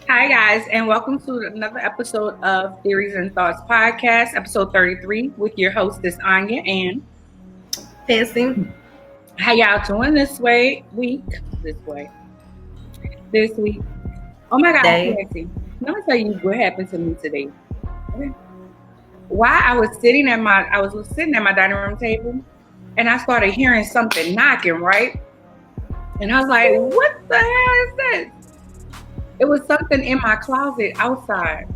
Hi, guys, and welcome to another episode of Theories and Thoughts Podcast, episode 33, with your hostess, Arnya and Fancy. How y'all doing this week? Oh my God, Fancy. Let me tell you what happened to me today. Okay. While I was sitting at my dining room table, and I started hearing something knocking, right? And I was like, what the hell is this? It was something in my closet outside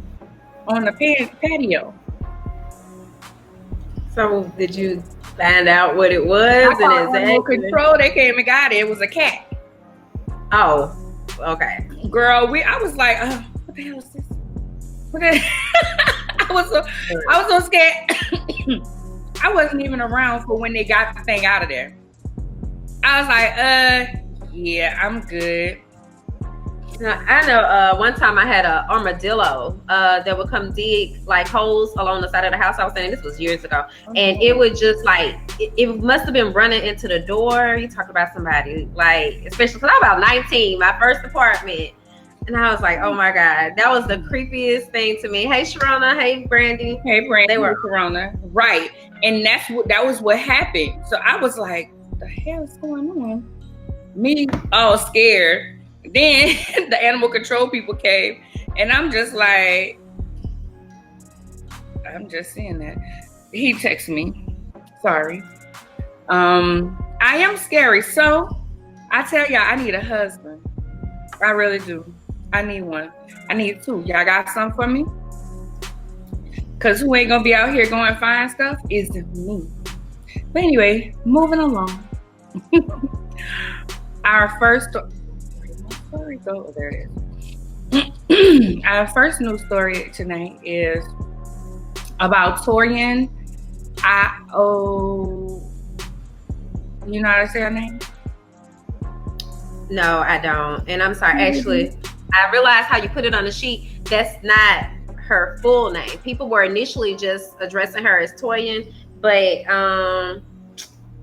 on the patio. So did you find out what it was? I control. They came and got it. It was a cat. Oh, okay. Girl, I was like, what the hell is this? I was so scared. I wasn't even around for when they got the thing out of there. I was like, yeah, I'm good. I know one time I had an armadillo that would come dig like holes along the side of the house I was in. This was years ago. And it would just like, it must have been running into the door. You talk about somebody like, especially because I was about 19, my first apartment. And I was like, oh my God, that was the creepiest thing to me. Hey, Sharona. Hey, Brandy. Hey, Brandy. They were Sharona. Right. And that was what happened. So I was like, what the hell is going on? Me all scared. Then the animal control people came, and I'm just like, I'm just seeing that. He texted me. Sorry. I am scary. So I tell y'all, I need a husband. I really do. I need one. I need two. Y'all got some for me? Because who ain't going to be out here going find stuff is me. But anyway, moving along. Our first story. Oh, there it is. Our first news story tonight is about Oluwatoyin. You know how to say her name? No, I don't. And I'm sorry. Actually, I realized how you put it on the sheet. That's not her full name. People were initially just addressing her as Toyin, but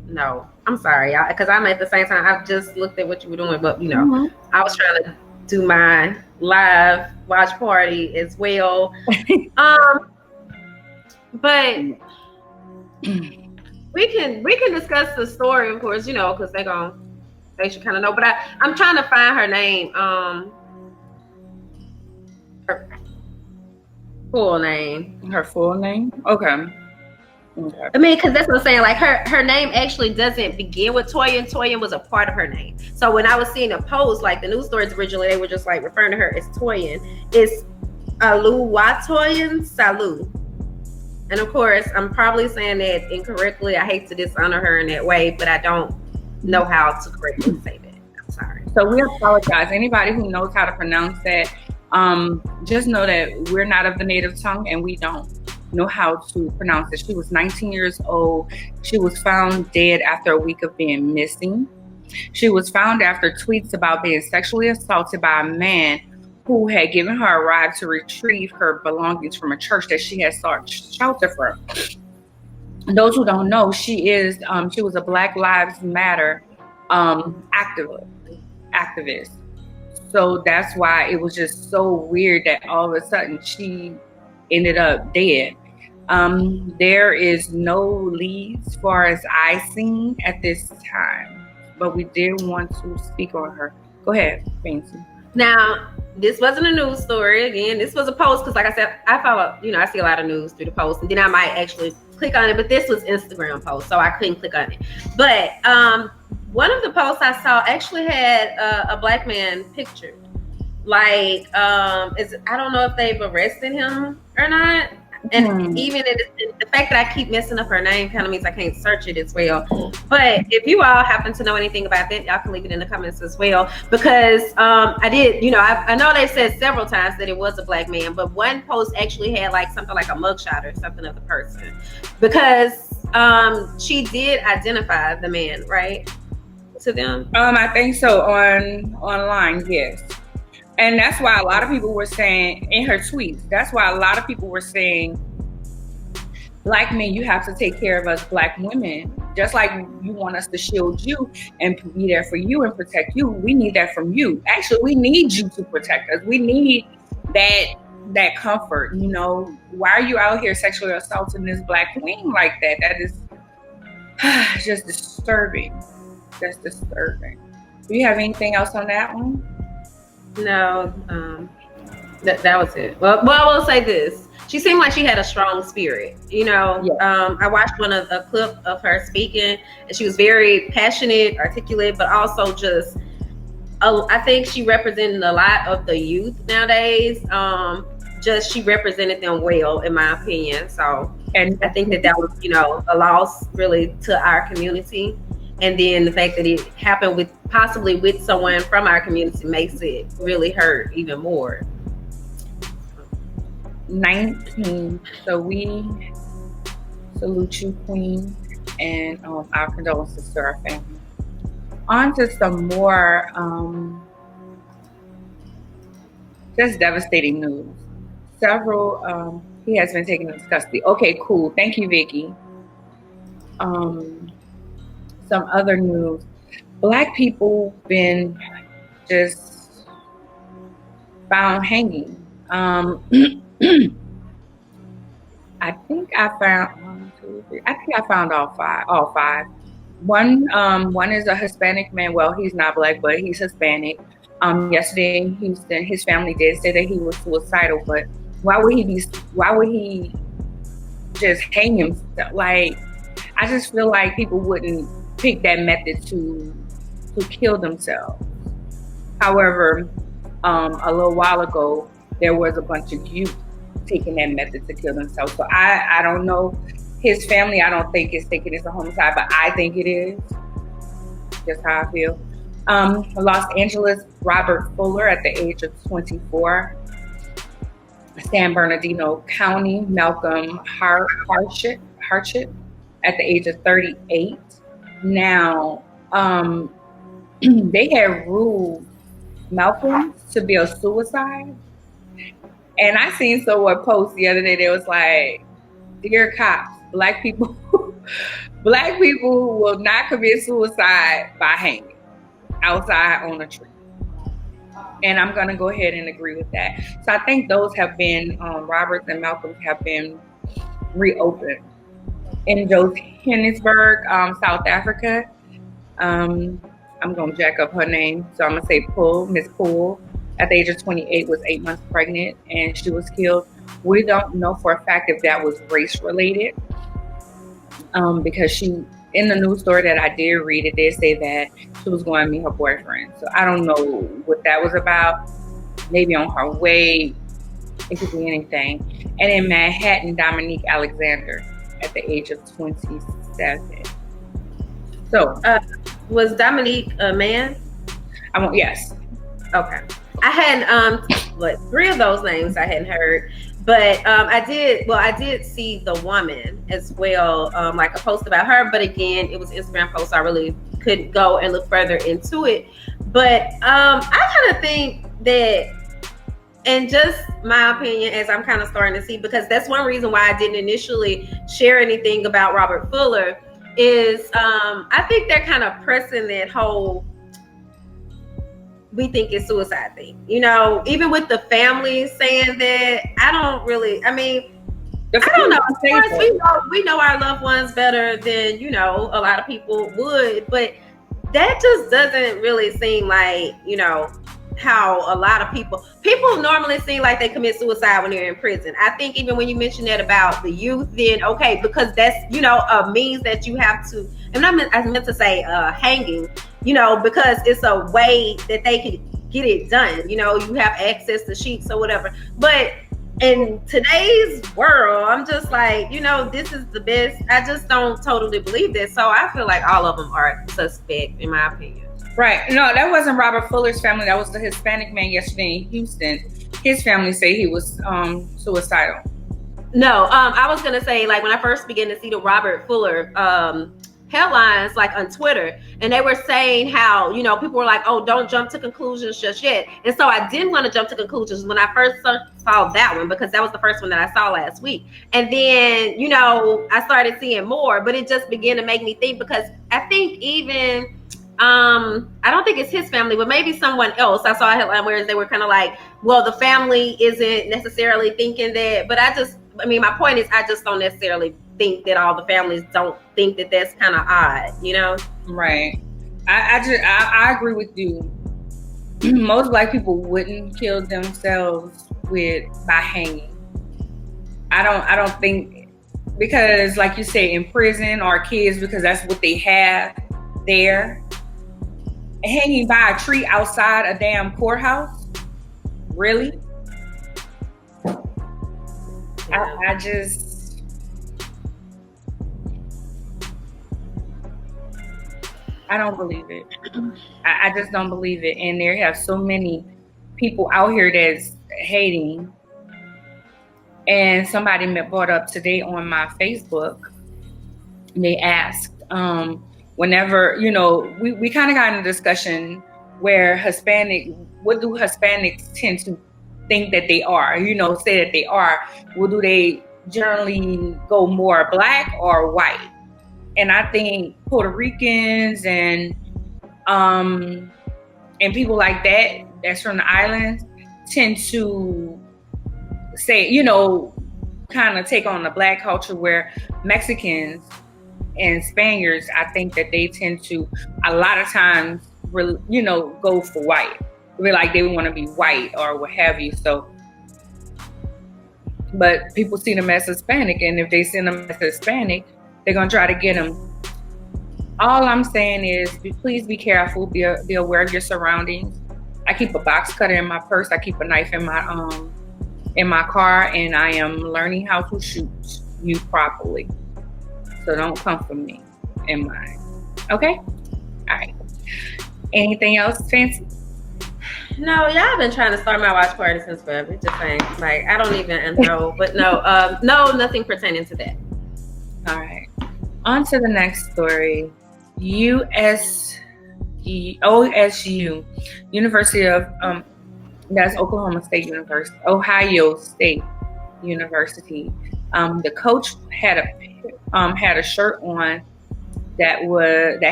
no, I'm sorry, because I'm at the same time. I've just looked at what you were doing, but I was trying to do my live watch party as well. But we can discuss the story, of course, because they should kind of know. But I'm trying to find her name. Her full name. Her full name? Okay. I mean, because that's what I'm saying. Like her name actually doesn't begin with Toyin. Toyin was a part of her name. So when I was seeing a post, like the news stories originally, they were just like referring to her as Toyin. It's Oluwatoyin Salau. And of course, I'm probably saying that incorrectly. I hate to dishonor her in that way, but I don't know how to correctly say that. I'm sorry. So we apologize. Anybody who knows how to pronounce that, just know that we're not of the native tongue and we don't know how to pronounce it. She was 19 years old. She was found dead after a week of being missing. She was found after tweets about being sexually assaulted by a man who had given her a ride to retrieve her belongings from a church that she had sought shelter from. Those who don't know, she was a Black Lives Matter activist. So that's why it was just so weird that all of a sudden she ended up dead. There is no leads as far as I seen at this time, but we did want to speak on her. Go ahead, Fancy. Now, this wasn't a news story. Again, this was a post because, like I said, I follow, I see a lot of news through the post, and then I might actually click on it, but this was Instagram post, so I couldn't click on it. But one of the posts I saw actually had a Black man pictured. Like, I don't know if they've arrested him or not. And even the fact that I keep messing up her name kind of means I can't search it as well. But if you all happen to know anything about that, y'all can leave it in the comments as well. Because I did, I know they said several times that it was a Black man, but one post actually had like something like a mugshot or something of the person. Because she did identify the man, right? To them? I think so online, yes. And that's why a lot of people were saying in her tweets, that's why a lot of people were saying, Black men, you have to take care of us Black women. Just like you want us to shield you and be there for you and protect you, we need that from you. Actually, we need you to protect us. We need that comfort. You know, why are you out here sexually assaulting this Black queen like that? That is just disturbing. That's disturbing. Do you have anything else on that one? No, that was it. Well, I will say this. She seemed like she had a strong spirit. You know, yeah. I watched a clip of her speaking, and she was very passionate, articulate, but also just, I think she represented a lot of the youth nowadays. Just she represented them well, in my opinion. So, and I think that was, you know, a loss really to our community. And then the fact that it happened possibly with someone from our community makes it really hurt even more. 19. So we salute you, Queen, and our condolences to our family. On to some more just devastating news. Several, he has been taken into custody. Okay, cool. Thank you, Vicky. Some other news. Black people been just found hanging. I think I found 1, 2, 3. I think I found all five. One is a Hispanic man. Well, he's not Black, but he's Hispanic. Yesterday in Houston, his family did say that he was suicidal, but why would he just hang himself? Like, I just feel like people wouldn't pick that method to kill themselves. However, a little while ago, there was a bunch of youth taking that method to kill themselves. So I don't know. His family, I don't think is thinking it's a homicide, but I think it is. Just how I feel. Los Angeles, Robert Fuller at the age of 24. San Bernardino County, Malcolm Hartshit at the age of 38. Now, they had ruled Malcolm to be a suicide. And I seen someone post the other day that was like, "Dear cops, Black people will not commit suicide by hanging outside on a tree." And I'm going to go ahead and agree with that. So I think those have been, Roberts and Malcolms have been reopened. In Johannesburg, South Africa, I'm going to jack up her name. So I'm going to say Miss Poole, at the age of 28, was 8 months pregnant and she was killed. We don't know for a fact if that was race related, because in the news story that I did read, it did say that she was going to meet her boyfriend. So I don't know what that was about. Maybe on her way. It could be anything. And in Manhattan, Dominique Alexander at the age of 27. So was Dominique a man? Yes. Okay. I hadn't 3 of those names I hadn't heard. But I did see the woman as well, like a post about her. But again, it was an Instagram post. So I really couldn't go and look further into it. But I kind of think that, and just my opinion, as I'm kind of starting to see, because that's one reason why I didn't initially share anything about Robert Fuller, is I think they're kind of pressing that whole we think it's suicide thing. You know, even with the family saying that, I don't know. Of course, we know our loved ones better than, you know, a lot of people would, but that just doesn't really seem like, you know, how a lot of people normally seem like they commit suicide when they're in prison. I think even when you mentioned that about the youth, then okay, because that's, you know, a means that you have to, and I meant to say hanging, you know, because it's a way that they can get it done. You know, you have access to sheets or whatever. But in today's world, I'm just like, you know, this is the best. I just don't totally believe this. So I feel like all of them are suspect, in my opinion. Right. No, that wasn't Robert Fuller's family. That was the Hispanic man yesterday in Houston. His family say he was suicidal. No, I was going to say, like, when I first began to see the Robert Fuller headlines, like on Twitter, and they were saying how, you know, people were like, oh, don't jump to conclusions just yet. And so I didn't want to jump to conclusions when I first saw that one, because that was the first one that I saw last week. And then, you know, I started seeing more, but it just began to make me think, because I think even I don't think it's his family, but maybe someone else. I saw a headline where they were kind of like, well, the family isn't necessarily thinking that, but my point is, I just don't necessarily think that all the families don't think that that's kind of odd, you know? Right. I agree with you. Most Black people wouldn't kill themselves by hanging. I don't think, because like you say, in prison or kids, because that's what they have there. Hanging by a tree outside a damn courthouse? Really? Yeah. I don't believe it. I just don't believe it. And there have so many people out here that's hating. And somebody brought up today on my Facebook, they asked, whenever, you know, we kind of got in a discussion where what do Hispanics tend to think that they are, you know, say that they are? Well, do they generally go more Black or white? And I think Puerto Ricans and people like that's from the islands tend to say, you know, kind of take on the Black culture, where Mexicans and Spaniards, I think that they tend to a lot of times, you know, go for white. Be like they want to be white or what have you. So, but people see them as Hispanic, and if they see them as Hispanic, they're gonna try to get them. All I'm saying is, please be careful. Be aware of your surroundings. I keep a box cutter in my purse. I keep a knife in my car, and I am learning how to shoot you properly. So don't come for me in mine. Okay? All right. Anything else, Fancy? No, y'all have been trying to start my watch party since forever. Just saying. Like, I don't even know. But no, nothing pertaining to that. All right. On to the next story. OSU, University of, that's Oklahoma State University, Ohio State University. The coach had a shirt on that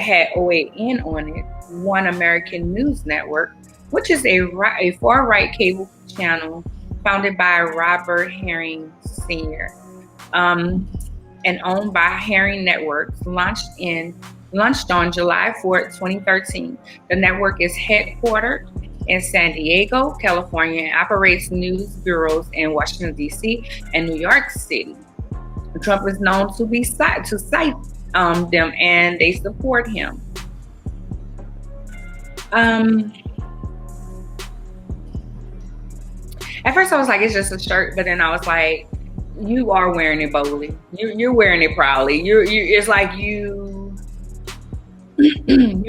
had OAN on it, One American News Network, which is a far-right cable channel founded by Robert Herring Sr. And owned by Herring Networks, launched on July 4th, 2013. The network is headquartered in San Diego, California, and operates news bureaus in Washington, D.C. and New York City. Trump is known to cite them, and they support him. At first I was like, it's just a shirt, but then I was like, you are wearing it boldly. You're wearing it proudly. It's like you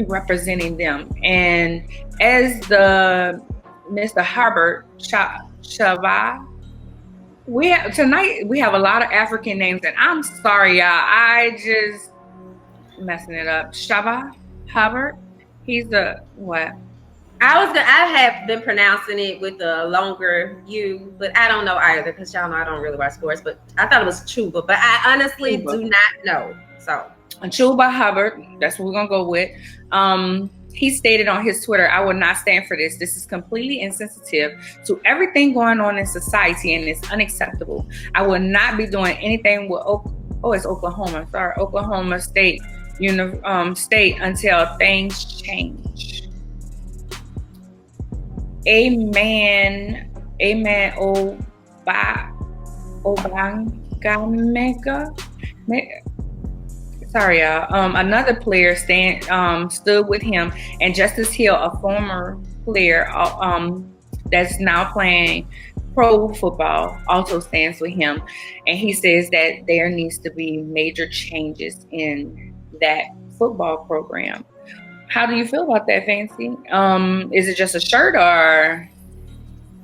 representing them. And as the Mr. Hubbard Shava, tonight we have a lot of African names, and I'm sorry, y'all. I just messing it up. Shava Hubbard. He's the what? I have been pronouncing it with the longer U, but I don't know either, because y'all know I don't really watch sports. But I thought it was Chuba, but I honestly do not know. So Chuba Hubbard, that's what we're gonna go with. He stated on his Twitter, "I will not stand for this. This is completely insensitive to everything going on in society, and it's unacceptable. I will not be doing anything with it's Oklahoma. Sorry, Oklahoma State State until things change." Amen. Obangamega. Sorry, y'all. Another player stood with him, and Justice Hill, a former player that's now playing pro football, also stands with him. And he says that there needs to be major changes in that football program. How do you feel about that, Fancy? Is it just a shirt or?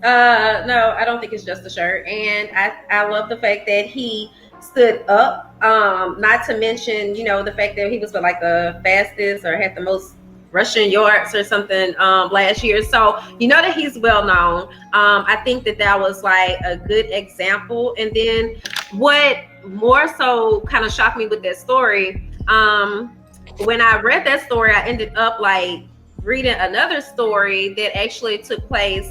No, I don't think it's just a shirt. And I love the fact that he stood up. Not to mention, the fact that he was like the fastest or had the most rushing yards or something last year. So that he's well known. I think that was like a good example. And then what more so kind of shocked me with that story, when I read that story, I ended up like reading another story that actually took place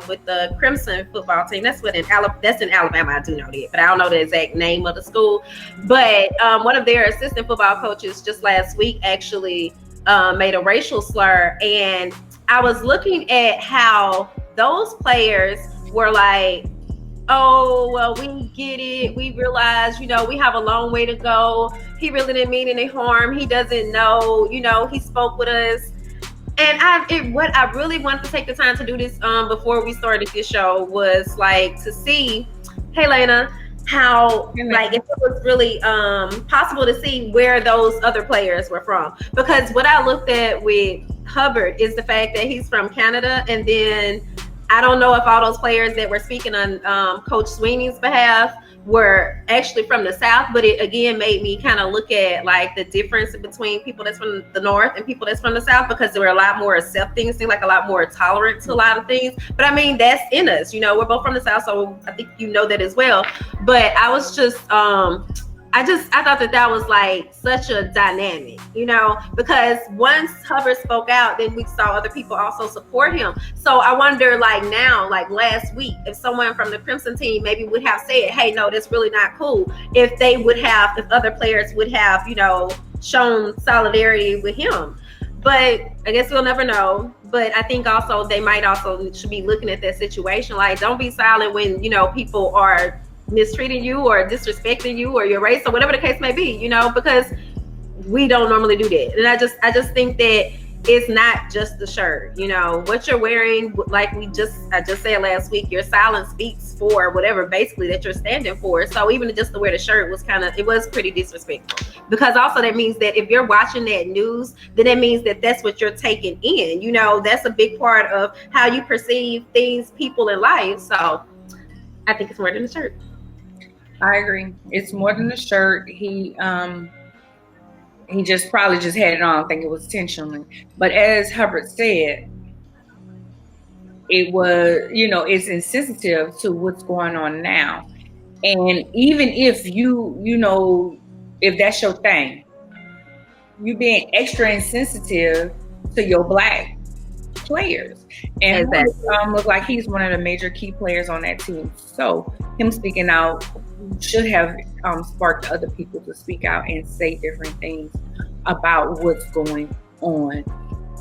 with the Crimson football team. That's in Alabama. I do know that, but I don't know the exact name of the school. But one of their assistant football coaches just last week actually made a racial slur, and I was looking at how those players were like, oh, well, we get it. We realize, we have a long way to go. He really didn't mean any harm. He doesn't know, he spoke with us. And what I really wanted to take the time to do this before we started this show was like to see, hey, Lena, how like if it was really possible to see where those other players were from. Because what I looked at with Hubbard is the fact that he's from Canada, and then I don't know if all those players that were speaking on Coach Sweeney's behalf were actually from the South, but it again made me kind of look at like the difference between people that's from the North and people that's from the South, because they were a lot more accepting, it seemed like a lot more tolerant to a lot of things. But I mean, that's in us, we're both from the South, so I think that as well. But I was just I thought that was like such a dynamic, because once Hubbard spoke out, then we saw other people also support him. So I wonder, like now, like last week, if someone from the Crimson team maybe would have said, hey, no, that's really not cool, if other players would have, shown solidarity with him. But I guess we'll never know. But I think also they might also should be looking at that situation. Like, don't be silent when, people are mistreating you or disrespecting you or your race or whatever the case may be, because we don't normally do that. And I just think that it's not just the shirt, what you're wearing, like I just said last week, your silence speaks for whatever basically that you're standing for. So even just to wear the shirt was pretty disrespectful, because also that means that if you're watching that news, then it means that that's what you're taking in, that's a big part of how you perceive things, people in life. So I think it's more than the shirt. I agree. It's more than the shirt. He just probably just had it on. I don't think it was intentionally. But as Hubbard said, it was, it's insensitive to what's going on now. And even if if that's your thing, you being extra insensitive to your Black players. And exactly. Look like he's one of the major key players on that team. So him speaking out should have sparked other people to speak out and say different things about what's going on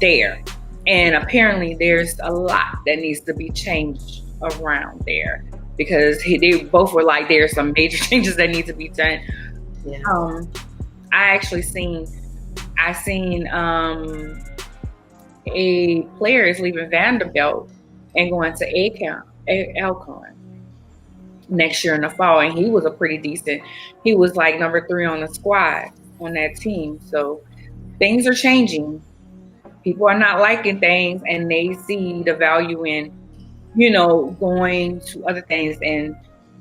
there. And apparently there's a lot that needs to be changed around there, because they both were like, there's some major changes that need to be done. Yeah. I seen a player is leaving Vanderbilt and going to Alcorn next year in the fall, and he was he was like number 3 on the squad on that team. So things are changing. People are not liking things, and they see the value in, going to other things. And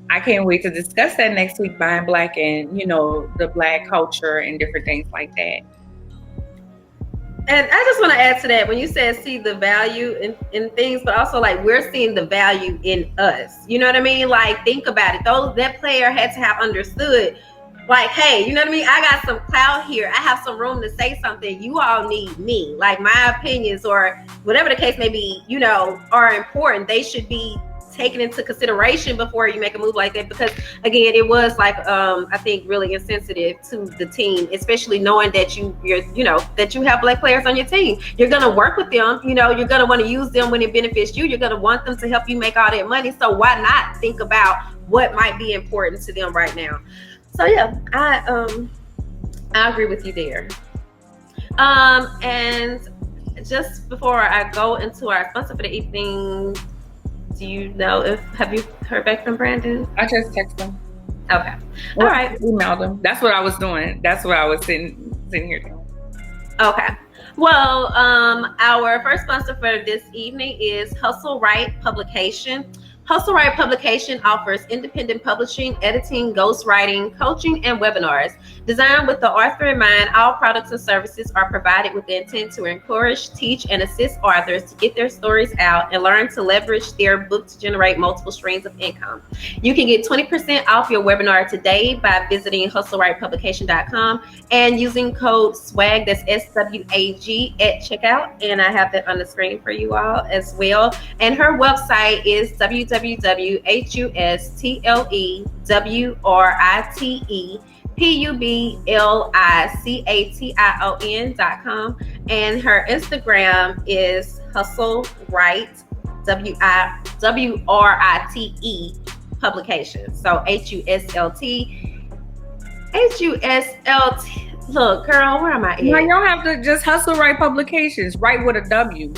I can't wait to discuss that next week, buying Black and, the Black culture and different things like that. And I just want to add to that, when you said see the value in things, but also like we're seeing the value in us. You know what I mean? Like, think about it. That player had to have understood, like, hey, you know what I mean? I got some clout here. I have some room to say something. You all need me. Like, my opinions or whatever the case may be, are important. They should be taken into consideration before you make a move like that, because again, it was like I think really insensitive to the team, especially knowing that that you have Black players on your team. You're gonna work with them, you're gonna want to use them when it benefits you. You're gonna want them to help you make all that money. So why not think about what might be important to them right now? So yeah, I agree with you there. And just before I go into our sponsor for the evening, do you know have you heard back from Brandon? I just texted him. Okay. All right. Emailed him. That's what I was doing. That's what I was sitting here doing. Okay. Well, our first sponsor for this evening is Hustle Right Publication. Hustle Right Publication offers independent publishing, editing, ghostwriting, coaching, and webinars. Designed with the author in mind, all products and services are provided with the intent to encourage, teach, and assist authors to get their stories out and learn to leverage their book to generate multiple streams of income. You can get 20% off your webinar today by visiting hustlerightpublication.com and using code SWAG, that's SWAG, at checkout. And I have that on the screen for you all as well. And her website is www.hustlerightpublication.com, and her Instagram is hustlerite, WRITE publication. So HUSLT. Look, girl, where am I at? No, you don't have to just Hustle Right Publications, right with a W.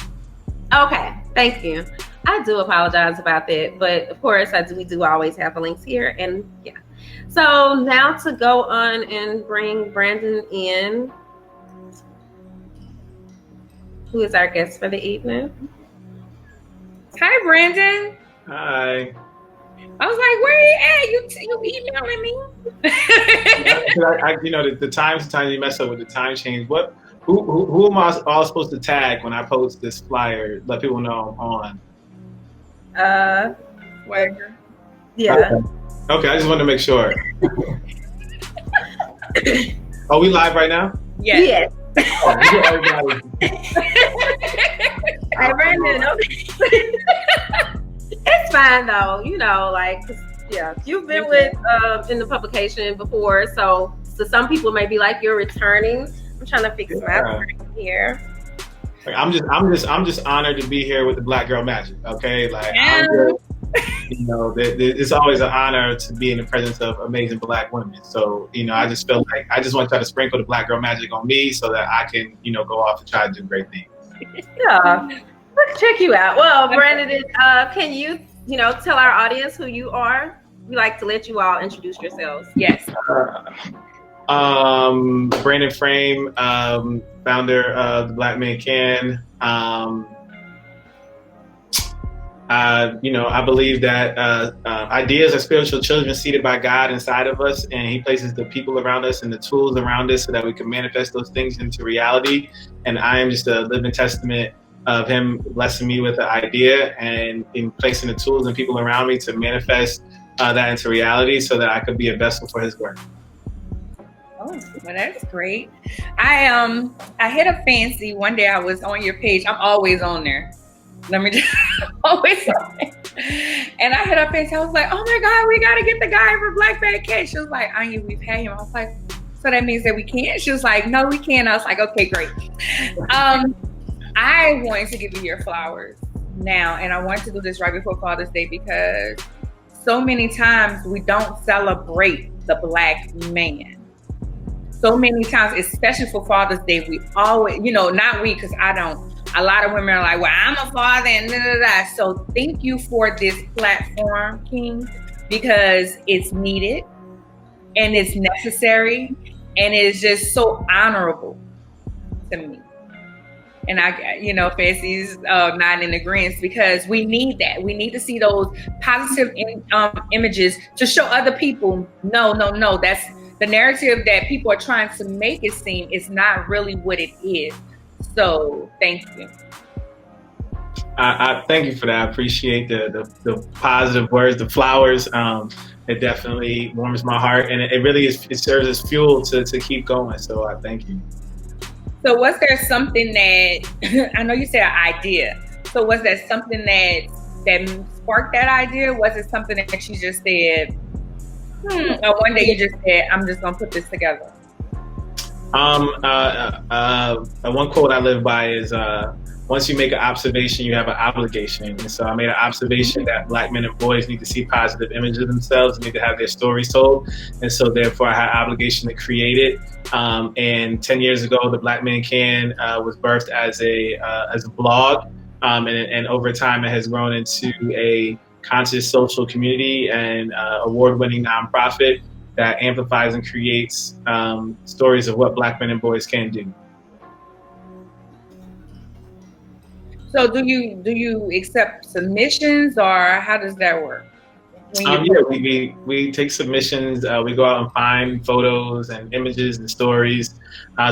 Okay, thank you. I do apologize about that, but of course, we do always have the links here, and yeah. So now to go on and bring Brandon in, who is our guest for the evening. Hi, Brandon. Hi. I was like, where you at? You emailing me? The times you mess up with the time change. Who am I all supposed to tag when I post this flyer? Let people know I'm on. SwagHer. Yeah. Okay, I just wanted to make sure. Are we live right now? Yes. Oh, everybody. Hey, Brandon. Okay. It's fine though, you've been with in the publication before, so some people may be like, you're returning. I'm trying to fix my screen here. Like, I'm just honored to be here with the Black Girl Magic. Okay, like it's always an honor to be in the presence of amazing Black women. So I just feel like I just want to try to sprinkle the Black Girl Magic on me so that I can go off and try to do great things. Yeah. Let's check you out. Well, Brandon, can you, tell our audience who you are? We like to let you all introduce yourselves. Yes. Brandon Frame, founder of The Black Man Can. I believe that ideas are spiritual children seated by God inside of us, and He places the people around us and the tools around us so that we can manifest those things into reality. And I am just a living testament of Him blessing me with an idea and in placing the tools and people around me to manifest that into reality so that I could be a vessel for His work. Oh, well, that's great. I hit a fancy one day. I was on your page. I'm always on there. Let me just always on there. And I hit a fancy. I was like, oh my God, we got to get the guy for Black Man Can. She was like, Anya, we've had him. I was like, so that means that we can't? She was like, no, we can't. I was like, okay, great. I wanted to give you your flowers now, and I wanted to do this right before Father's Day because so many times we don't celebrate the Black man. So many times, especially for Father's Day, we always, not we, because I don't. A lot of women are like, well, I'm a father and da, da, da. So thank you for this platform, King, because it's needed and it's necessary and it's just so honorable to me. And Fancy's not in agreement because we need that. We need to see those positive images to show other people, no, that's the narrative that people are trying to make it seem is not really what it is. So thank you. I thank you for that. I appreciate the positive words, the flowers. It definitely warms my heart, and it really is. It serves as fuel to keep going. So I thank you. So was there something that I know you said an idea? So was there something that sparked that idea? Was it something that you just said? Or one day you just said, I'm just gonna put this together? One quote I live by is, once you make an observation, you have an obligation. And so I made an observation that Black men and boys need to see positive images of themselves, need to have their stories told. And so therefore I had an obligation to create it. And 10 years ago, The Black Man Can was birthed as a blog. And over time, it has grown into a conscious social community and award-winning nonprofit that amplifies and creates stories of what Black men and boys can do. So do you accept submissions, or how does that work? We take submissions. We go out and find photos and images and stories.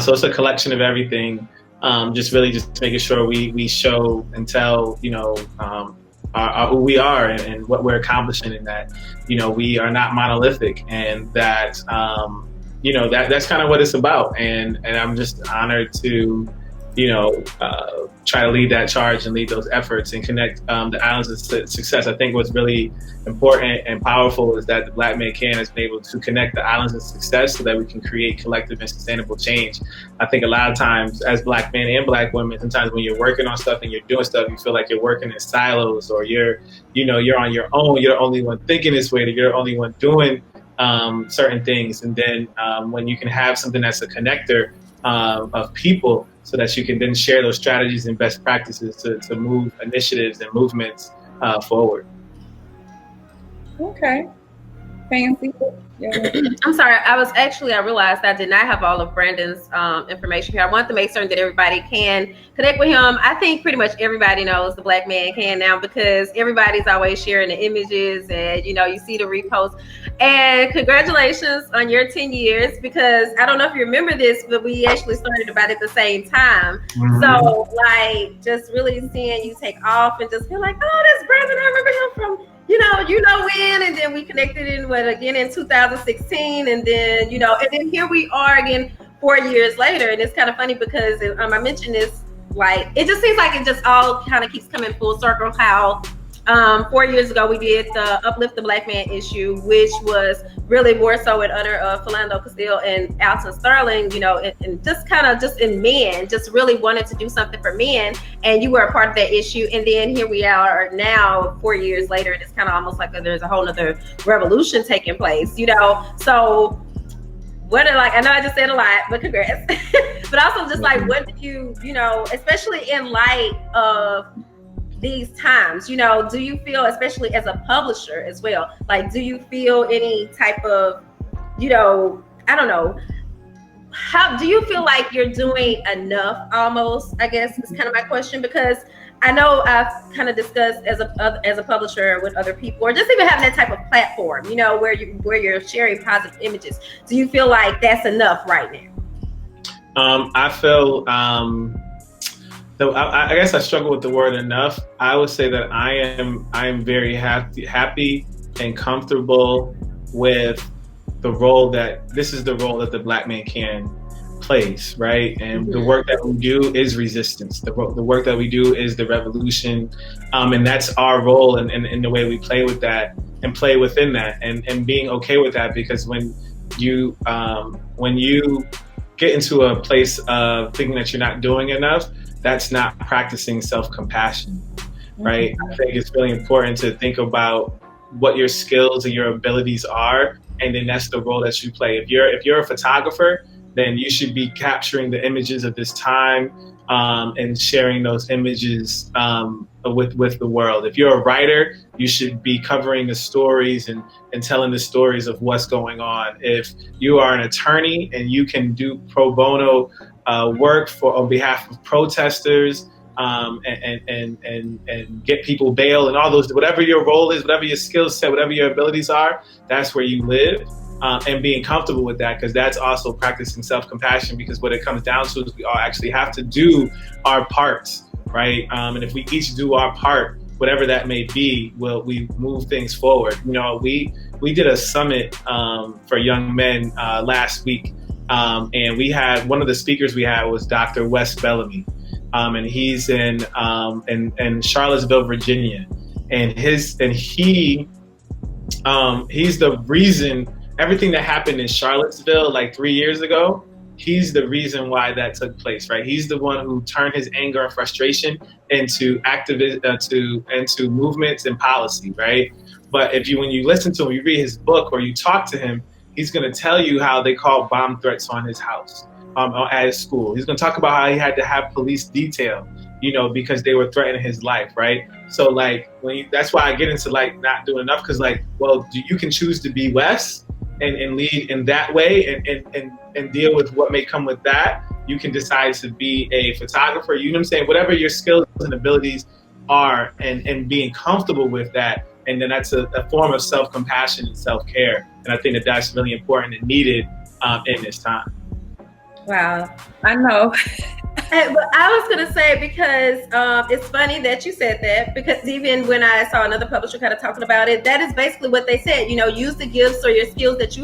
So it's a collection of everything. Just making sure we show and tell, who we are and what we're accomplishing, and that, we are not monolithic, and that, that's kind of what it's about. And I'm just honored to, try to lead that charge and lead those efforts and connect the islands of success. I think what's really important and powerful is that the Black Man Can has been able to connect the islands of success so that we can create collective and sustainable change. I think a lot of times as Black men and Black women, sometimes when you're working on stuff and you're doing stuff, you feel like you're working in silos, or you're on your own. You're the only one thinking this way, or you're the only one doing certain things. And then when you can have something that's a connector of people, so that you can then share those strategies and best practices to move initiatives and movements forward. Okay. Fancy. Yeah. I'm sorry. I realized I did not have all of Brandon's information here. I wanted to make certain that everybody can connect with him. I think pretty much everybody knows the Black Man Can now, because everybody's always sharing the images, and you see the reposts. And congratulations on your 10 years, because I don't know if you remember this, but we actually started about at the same time. Mm-hmm. So just really seeing you take off and just feel like, oh, that's Brandon. I remember him from when, and then we connected again in 2016, and then and then here we are again 4 years later. And it's kind of funny because I mentioned this, it just seems like it just all kind of keeps coming full circle, how 4 years ago we did the Uplift the Black Man issue, which was really more so in honor of Philando Castile and Alton Sterling, and just kind of just in men, just really wanted to do something for men, and you were a part of that issue. And then here we are now 4 years later, and it's kind of almost like there's a whole nother revolution taking place, so I know I just said a lot, but congrats. But also just what did you, especially in light of these times, do you feel, especially as a publisher as well, do you feel any type of, I don't know, how do you feel like you're doing enough, almost, I guess is kind of my question, because I know I've kind of discussed as a publisher with other people, or just even having that type of platform, where you're sharing positive images. Do you feel like that's enough right now? I feel, so I guess I struggle with the word enough. I would say that I am very happy and comfortable with the role that the Black Man Can plays, right? And the work that we do is resistance. The work that we do is the revolution, and that's our role in the way we play with that and play within that, and being okay with that, because when you get into a place of thinking that you're not doing enough, that's not practicing self-compassion, right? I think it's really important to think about what your skills and your abilities are, and then that's the role that you play. If you're a photographer, then you should be capturing the images of this time and sharing those images with the world. If you're a writer, you should be covering the stories and telling the stories of what's going on. If you are an attorney and you can do pro bono work on behalf of protesters and get people bail and all those, whatever your role is, whatever your skill set, whatever your abilities are, that's where you live. And being comfortable with that, because that's also practicing self-compassion, because what it comes down to is we all actually have to do our parts, right? And if we each do our part, whatever that may be, we move things forward. We did a summit for young men last week, and we had, one of the speakers we had was Dr. Wes Bellamy, and he's in Charlottesville, Virginia, and he's the reason. Everything that happened in Charlottesville 3 years ago, he's the reason why that took place, right? He's the one who turned his anger and frustration into into movements and policy, right? But when you listen to him, you read his book, or you talk to him, he's going to tell you how they called bomb threats on his house, at his school. He's going to talk about how he had to have police detail, because they were threatening his life, right? So that's why I get into not doing enough, because you can choose to be Wes and lead in that way and deal with what may come with that. you can decide to be a photographer, you know what I'm saying? Whatever your skills and abilities are, and being comfortable with that. And then that's a form of self-compassion and self-care. And I think that that's really important and needed in this time. Wow, I know. But I was going to say, because it's funny that you said that, because even when I saw another publisher kind of talking about it, that is basically what they said. You know, use the gifts or your skills that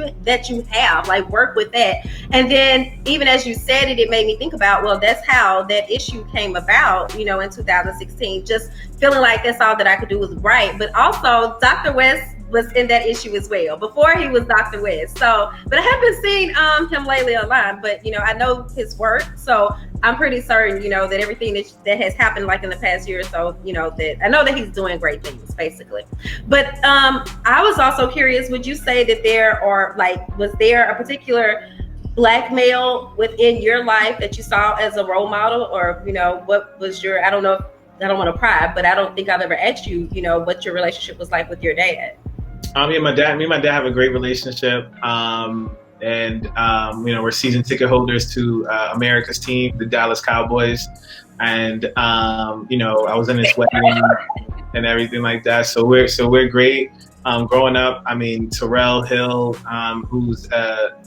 you have, like work with that. And then even as you said it, it made me think about, well, that's how that issue came about, you know, in 2016, just feeling like that's all that I could do was right. But also Dr. West was in that issue as well. Before he was Dr. West. So, but I haven't seen him lately online, but, you know, I know his work. So I'm pretty certain, you know, that everything that has happened like in the past year or so, you know, that I know that he's doing great things basically. But I was also curious, would you say that there are was there a particular Black male within your life that you saw as a role model, or, you know, what was your, I don't know, I don't want to pry, but I don't think I've ever asked you, you know, what your relationship was like with your dad. Me and my dad have a great relationship. And you know, we're season ticket holders to America's team, the Dallas Cowboys. And you know, I was in his wedding and everything like that. So we're great. Growing up, I mean, Terrell Hill, who's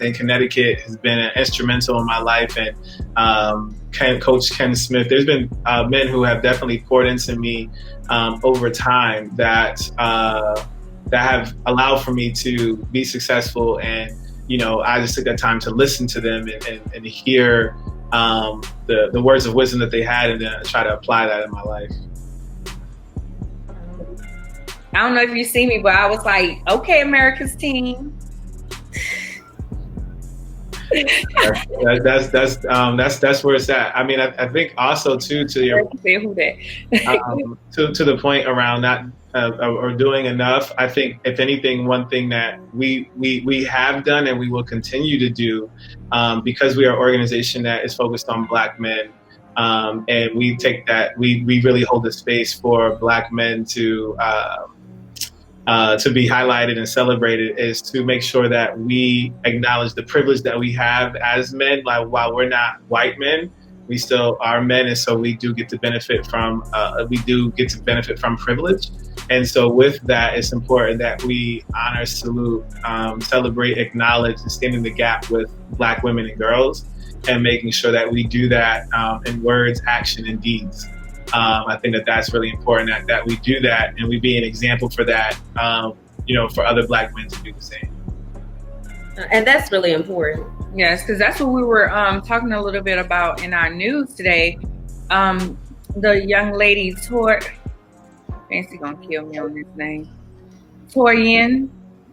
in Connecticut, has been instrumental in my life, and Coach Ken Smith. There's been men who have definitely poured into me over time that have allowed for me to be successful. And, you know, I just took that time to listen to them and hear the words of wisdom that they had, and then try to apply that in my life. I don't know if you see me, but I was like, okay, America's team. That's where it's at. I mean, I think also too, to your to the point around not or doing enough. I think if anything, one thing that we have done and we will continue to do, because we are an organization that is focused on Black men, and we take that, we really hold the space for Black men to be highlighted and celebrated, is to make sure that we acknowledge the privilege that we have as men. Like, while we're not white men, we still are men, and so we do get to benefit from privilege. And so with that, it's important that we honor, salute, celebrate, acknowledge, and stand in the gap with Black women and girls, and making sure that we do that in words, action, and deeds. I think that that's really important, that we do that, and we be an example for that, you know, for other Black men to do the same. And that's really important. Yes, because that's what we were talking a little bit about in our news today. The young lady, Fancy gonna kill me on this name, Toyin,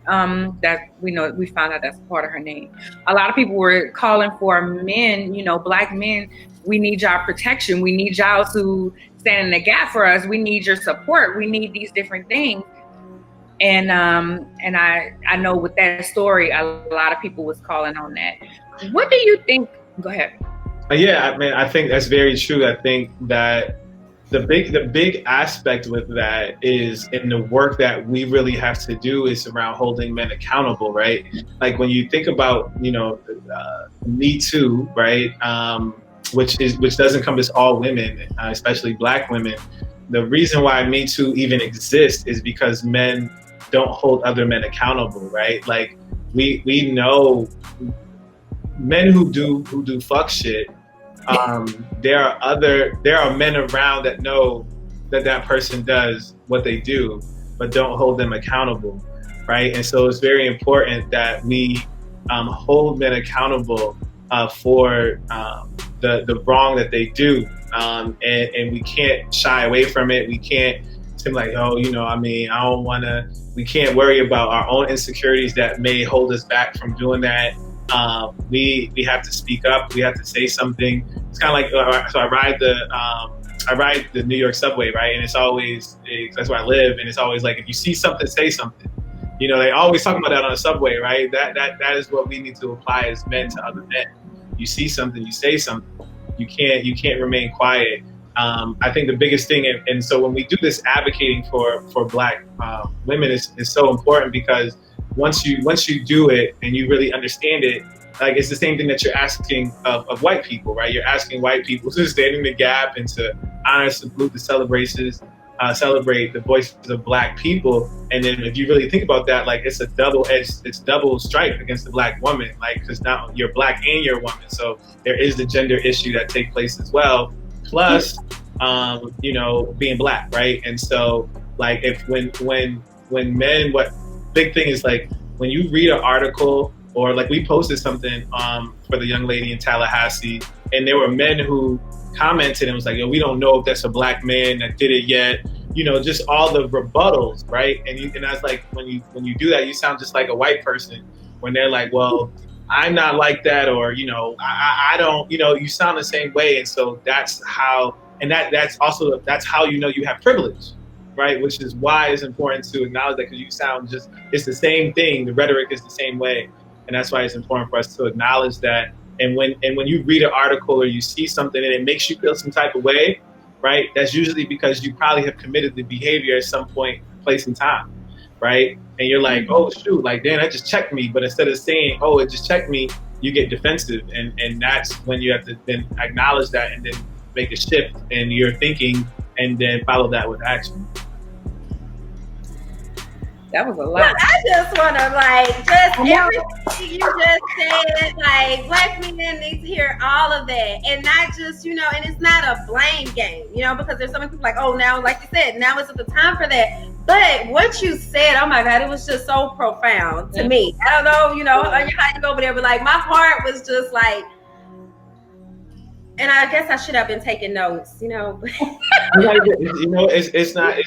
that we found out that's part of her name. A lot of people were calling for men, you know, Black men. We need y'all protection. We need y'all to stand in the gap for us. We need your support. We need these different things. And I know with that story, a lot of people was calling on that. What do you think? Go ahead. Yeah, I mean, I think that's very true. I think that the big aspect with that is, in the work that we really have to do, is around holding men accountable, right? Like, when you think about, you know, Me Too, right? Which does encompass all women, especially Black women. The reason why Me Too even exists is because men don't hold other men accountable, right? Like, we know men who do fuck shit. There are men around that know that person does what they do, but don't hold them accountable, right? And so it's very important that we hold men accountable for the wrong that they do, and we can't shy away from it. We can't seem like, oh, you know, I mean, I don't want to. We can't worry about our own insecurities that may hold us back from doing that. We have to speak up. We have to say something. It's kind of like, so I ride the New York subway, right? And it's always, that's where I live, and it's always like, if you see something, say something. You know, they always talk about that on the subway, right? That is what we need to apply as men to other men. You see something, you say something. You can't remain quiet. I think the biggest thing, and so when we do this advocating for Black women, is so important, because once you do it and you really understand it, like it's the same thing that you're asking of white people, right? You're asking white people to stand in the gap and to honor, salute the celebrations, celebrate the voices of Black people. And then if you really think about that, like it's double strike against the Black woman, like because now you're Black and you're a woman, so there is the gender issue that takes place as well. Plus, you know, being Black, right? And so like when men, what big thing is like when you read an article. Or like we posted something for the young lady in Tallahassee, and there were men who commented and was like, "Yo, we don't know if that's a Black man that did it yet." You know, just all the rebuttals, right? And I was like, when you do that, you sound just like a white person when they're like, "Well, I'm not like that," or you know, I don't, you know, you sound the same way, and so that's how, and that's how you know you have privilege. Right, which is why it's important to acknowledge that because you sound just, it's the same thing. The rhetoric is the same way. And that's why it's important for us to acknowledge that. And when you read an article or you see something and it makes you feel some type of way, right? That's usually because you probably have committed the behavior at some point, place and time, right? And you're like, oh shoot, like damn, that just checked me. But instead of saying, oh, it just checked me, you get defensive. And that's when you have to then acknowledge that and then make a shift in your thinking and then follow that with action. That was a lot. Well, I just want to just everything you just said, like Black men need to hear all of that, and not just, you know, and it's not a blame game, you know, because there's so many people like, oh, now, like you said, now isn't the time for that. But what you said, oh my God, it was just so profound to me. I don't know, you know, how you go over there, but like my heart was just like, and I guess I should have been taking notes, you know. You know, it's not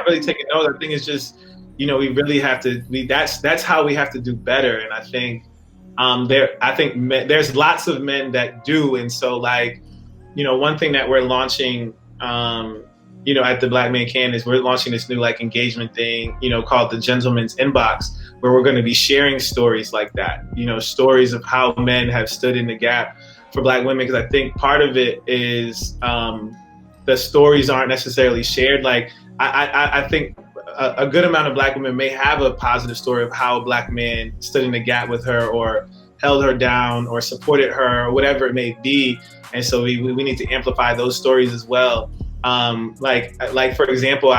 really taking notes. I think it's just, you know, we really have to. That's how we have to do better. And I think there's lots of men that do. And so, like, you know, one thing that we're launching, you know, at the Black Man Can is we're launching this new like engagement thing, you know, called the Gentleman's Inbox, where we're going to be sharing stories like that. You know, stories of how men have stood in the gap for Black women, because I think part of it is the stories aren't necessarily shared. Like I think a good amount of Black women may have a positive story of how a Black man stood in the gap with her or held her down or supported her or whatever it may be. And so we need to amplify those stories as well. Like for example,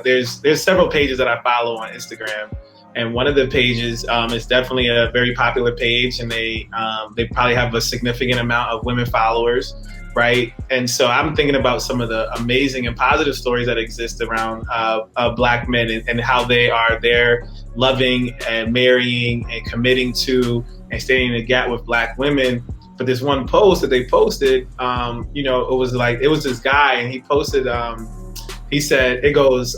there's several pages that I follow on Instagram. And one of the pages is definitely a very popular page, and they probably have a significant amount of women followers, right? And so I'm thinking about some of the amazing and positive stories that exist around Black men and how they are there loving and marrying and committing to and standing in the gap with Black women. But this one post that they posted, you know, it was this guy, and he posted, he said, it goes,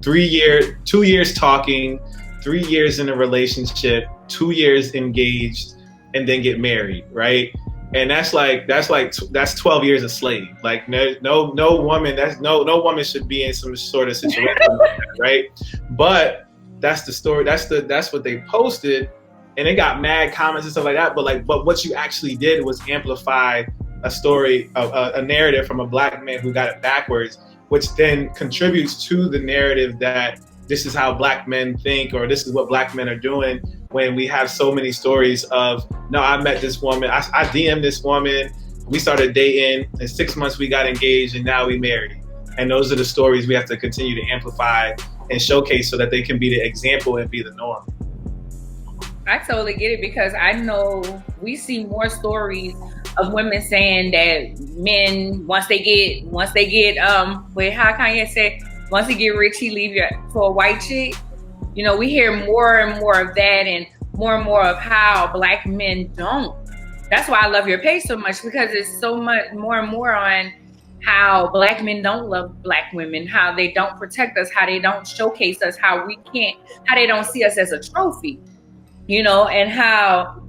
2 years talking, 3 years in a relationship, 2 years engaged, and then get married, right? And that's 12 years a slave. Like no woman should be in some sort of situation like that, right? But that's the story. That's what they posted, and it got mad comments and stuff like that. But what you actually did was amplify a story, a narrative from a Black man who got it backwards, which then contributes to the narrative that this is how Black men think, or this is what Black men are doing, when we have so many stories of, no, I met this woman, I DM'd this woman, we started dating, in 6 months we got engaged, and now we married. And those are the stories we have to continue to amplify and showcase so that they can be the example and be the norm. I totally get it, because I know we see more stories of women saying that men, once they get, how Kanye said, once he get rich, he leave you for a white chick. You know, we hear more and more of that, and more of how Black men don't. That's why I love your page so much, because it's so much more and more on how Black men don't love Black women, how they don't protect us, how they don't showcase us, how they don't see us as a trophy. You know, and how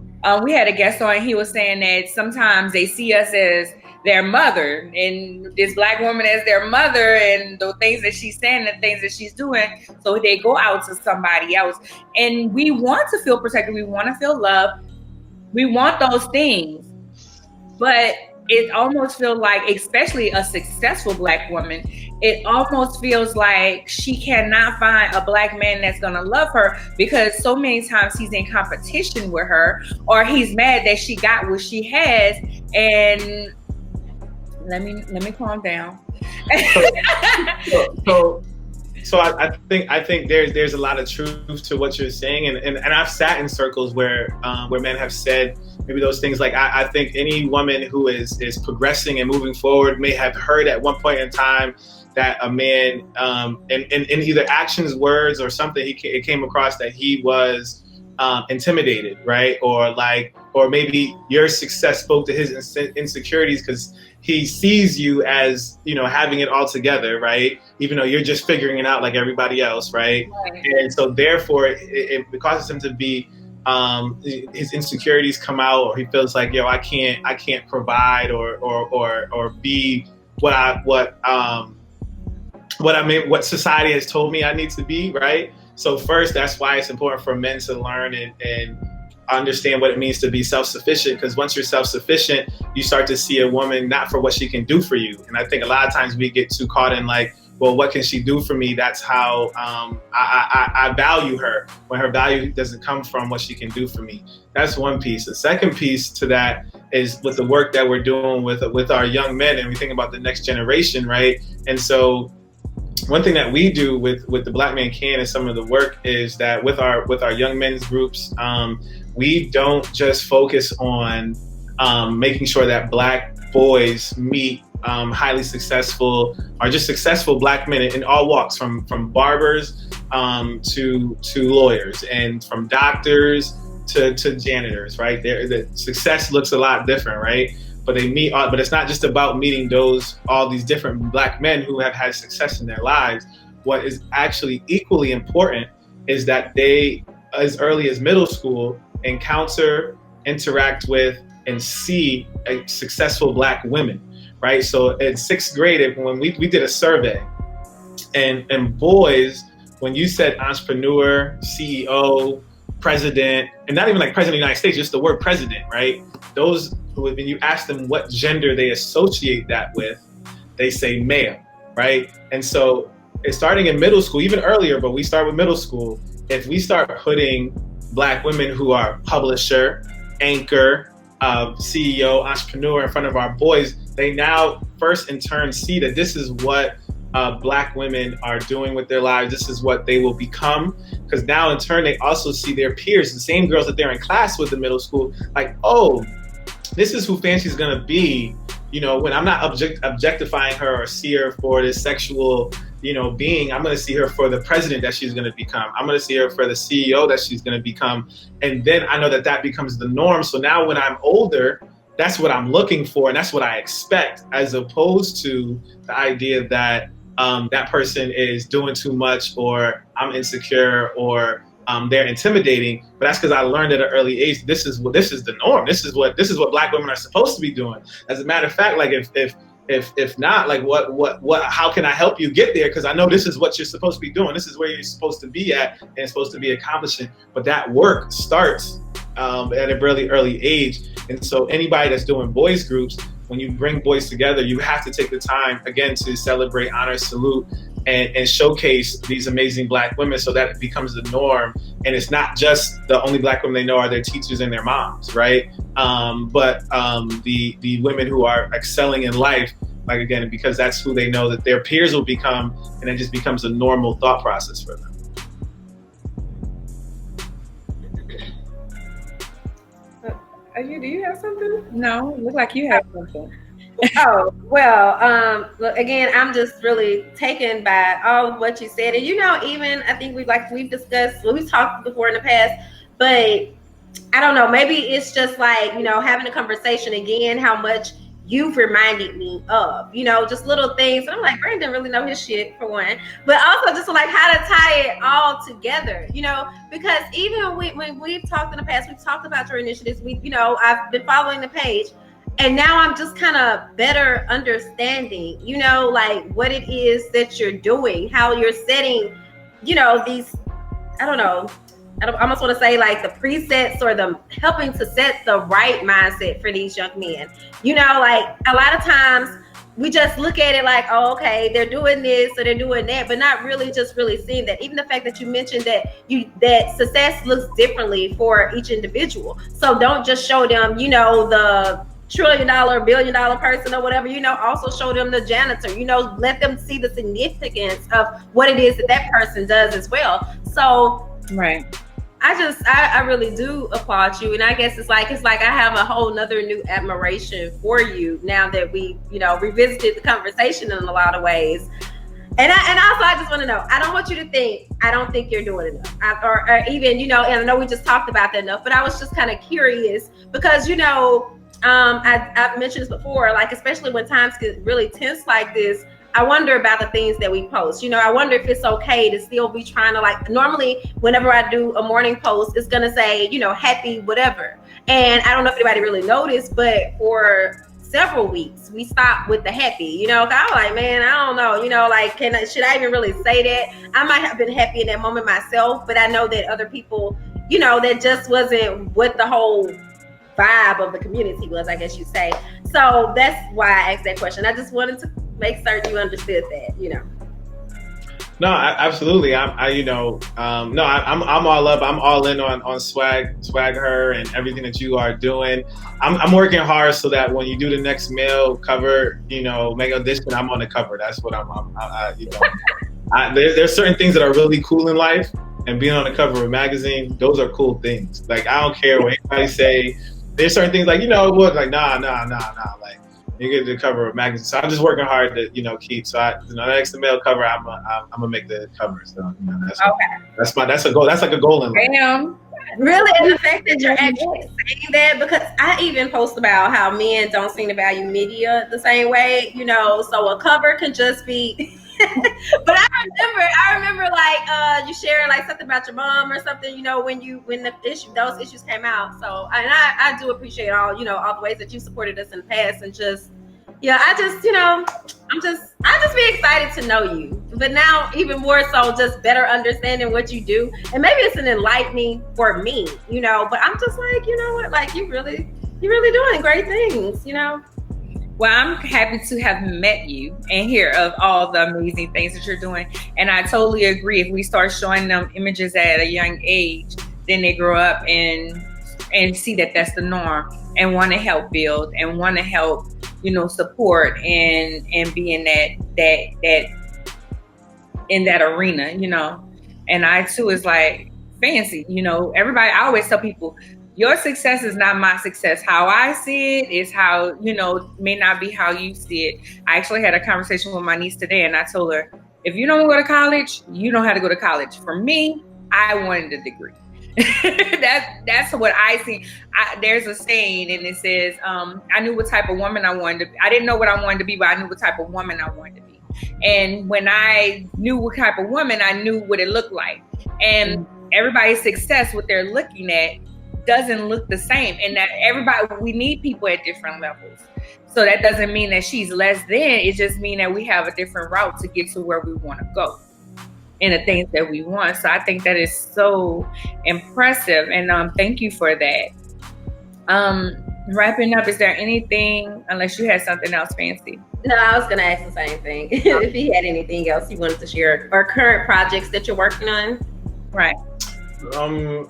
we had a guest on, he was saying that sometimes they see us as their mother, and this Black woman as their mother, and the things that she's saying and things that she's doing. So they go out to somebody else, and we want to feel protected. We want to feel loved. We want those things. But it almost feels like, especially a successful Black woman, it almost feels like she cannot find a Black man that's gonna love her, because so many times he's in competition with her, or he's mad that she got what she has. And let me calm down. So I think there's a lot of truth to what you're saying, and I've sat in circles where men have said maybe those things. Like I think any woman who is progressing and moving forward may have heard at one point in time that a man in either actions, words, or something, it came across that he was intimidated, right? Or maybe your success spoke to his insecurities because he sees you as, having it all together, right? Even though you're just figuring it out like everybody else, right? And so therefore it causes him to be, his insecurities come out, or he feels like, I can't provide or be what society has told me I need to be, right? So first, that's why it's important for men to learn and understand what it means to be self-sufficient, because once you're self-sufficient, you start to see a woman not for what she can do for you. And I think a lot of times we get too caught in like, well, what can she do for me? That's how I value her, when her value doesn't come from what she can do for me. That's one piece. The second piece to that is with the work that we're doing with our young men, and we think about the next generation, right? And so one thing that we do with the Black Man Can and some of the work is that with our young men's groups, we don't just focus on making sure that Black boys meet highly successful or just successful Black men in all walks, from barbers to lawyers, and from doctors to janitors, right? The success looks a lot different, right? But but it's not just about meeting all these different Black men who have had success in their lives. What is actually equally important is that they, as early as middle school, encounter, interact with, and see a successful Black women, right? So in 6th grade, when we did a survey, and boys, when you said entrepreneur, CEO, president, and not even like president of the United States, just the word president, right? Those, when you ask them what gender they associate that with, they say male, right? And so it's starting in middle school, even earlier, but we start with middle school. If we start putting Black women who are publisher, anchor, CEO, entrepreneur in front of our boys, they now first in turn see that this is what Black women are doing with their lives. This is what they will become. Because now in turn, they also see their peers, the same girls that they're in class with in middle school, like, oh, this is who Fancy's gonna be, when I'm not objectifying her or see her for this sexual, being. I'm gonna see her for the president that she's gonna become. I'm gonna see her for the CEO that she's gonna become. And then I know that becomes the norm. So now when I'm older, that's what I'm looking for, and that's what I expect, as opposed to the idea that that person is doing too much, or I'm insecure, or they're intimidating. But that's because I learned at an early age, this is the norm. This is what Black women are supposed to be doing. As a matter of fact, like if not, like what how can I help you get there? Because I know this is what you're supposed to be doing. This is where you're supposed to be at, and it's supposed to be accomplishing. But that work starts at a really early age. And so anybody that's doing boys groups, when you bring boys together, you have to take the time, again, to celebrate, honor, salute, and showcase these amazing Black women, so that it becomes the norm. And it's not just the only Black women they know are their teachers and their moms, right? But the women who are excelling in life, like, again, because that's who they know that their peers will become, and it just becomes a normal thought process for them. Do you have something? No, look like you have something. Oh, well, look, again, I'm just really taken by all of what you said. And, even I think we've discussed, we've talked before in the past, but I don't know, maybe it's just like, having a conversation again, how much you've reminded me of, just little things. And I'm like, Brandon really know his shit, for one, but also just like how to tie it all together, because even when we've talked in the past, we've talked about your initiatives. I've been following the page, and now I'm just kind of better understanding, like what it is that you're doing, how you're setting, these, I don't know, I almost want to say like the presets or the helping to set the right mindset for these young men. You know, like a lot of times we just look at it like, oh, okay, they're doing this or they're doing that, but not really just really seeing that. Even the fact that you mentioned that success looks differently for each individual. So don't just show them, you know, the $1 trillion, $1 billion person or whatever, you know, also show them the janitor, you know, let them see the significance of what it is that person does as well. So right. I really do applaud you. And I guess it's like I have a whole nother new admiration for you now that we, you know, revisited the conversation in a lot of ways. And also I just want to know, I don't want you to think, I don't think you're doing enough. Or even, you know, and I know we just talked about that enough, but I was just kind of curious because, you know, I've mentioned this before, like, especially when times get really tense like this, I wonder about the things that we post. You know, I wonder if it's okay to still be trying to, like, normally whenever I do a morning post, it's going to say, you know, happy whatever. And I don't know if anybody really noticed, but for several weeks, we stopped with the happy, you know, I was like, man, I don't know, you know, like, should I even really say that? I might have been happy in that moment myself, but I know that other people, you know, that just wasn't what the whole vibe of the community was, I guess you'd say. So that's why I asked that question. I just wanted to make certain you understood that, you know. No, absolutely. I'm all up. I'm all in on SwagHer and everything that you are doing. I'm working hard so that when you do the next male cover, you know, mega edition, I'm on the cover. That's what there's certain things that are really cool in life, and being on the cover of a magazine, those are cool things. Like, I don't care what anybody say. There's certain things like, you know, what, like, nah. Like, you get the cover of a magazine. So I'm just working hard to, you know, keep. So the next male cover, I'm gonna make the cover. So, you know, that's a goal. That's like a goal in life. Damn. Really, and the fact that you're actually saying that, because I even post about how men don't seem to value media the same way, you know. So a cover can just be. But I remember like you sharing like something about your mom or something, you know, when those issues came out. So I do appreciate all the ways that you supported us in the past, and just I just be excited to know you. But now even more so, just better understanding what you do, and maybe it's an enlightening for me, you know. But I'm just like, you know what, like you're really doing great things, you know. Well, I'm happy to have met you and hear of all the amazing things that you're doing. And I totally agree. If we start showing them images at a young age, then they grow up and see that that's the norm and want to help build and want to help, you know, support and be in that in that arena, you know. And I too is like, Fancy, you know, everybody, I always tell people, your success is not my success. How I see it is how, you know, may not be how you see it. I actually had a conversation with my niece today, and I told her, if you don't go to college, you don't have to go to college. For me, I wanted a degree. That's what I see. There's a saying, and it says, I knew what type of woman I wanted to be. I didn't know what I wanted to be, but I knew what type of woman I wanted to be. And when I knew what type of woman, I knew what it looked like. And everybody's success, what they're looking at, doesn't look the same, and that we need people at different levels. So that doesn't mean that she's less than. It just means that we have a different route to get to where we want to go and the things that we want. So I think that is so impressive, and thank you for that. Wrapping up, is there anything, unless you had something else, Fancy? No, I was going to ask the same thing. If you had anything else you wanted to share, or current projects that you're working on. Right. I'm